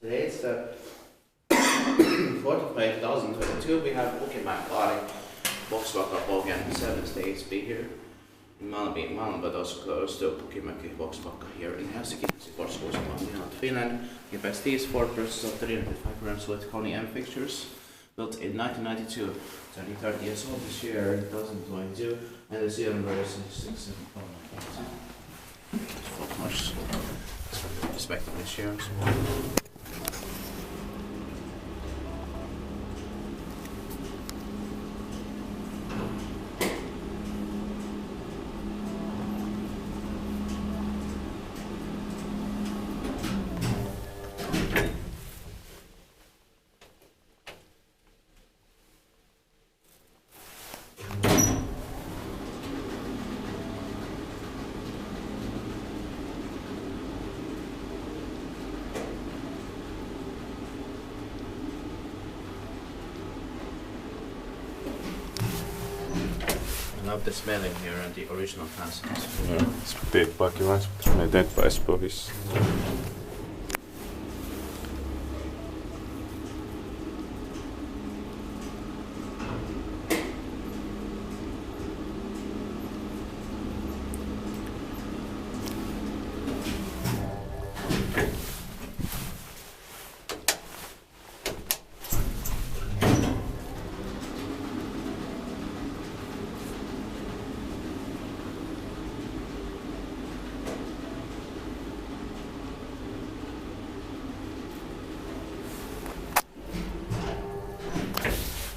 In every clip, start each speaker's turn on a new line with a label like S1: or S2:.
S1: Today it's the 4th of May 2022. We have Pukinmäenkaari, Volkswagen 7 states be here in Malmi, but also close to Pukinmäki, Volkswagen here in Helsinki, supports Finland. You pass these 4 purchases of 355 grams with Kone M fixtures, built in 1992, turning 30 years old this year, 2022, and the serial number is 67492. Respectively shares. I love the smelling here and the original concept.
S2: Joo, speedbike vaan, jos menet eteenpäin pohjissa.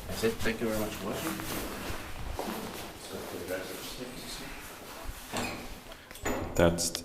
S1: That's it. Thank you very much for watching.
S2: That's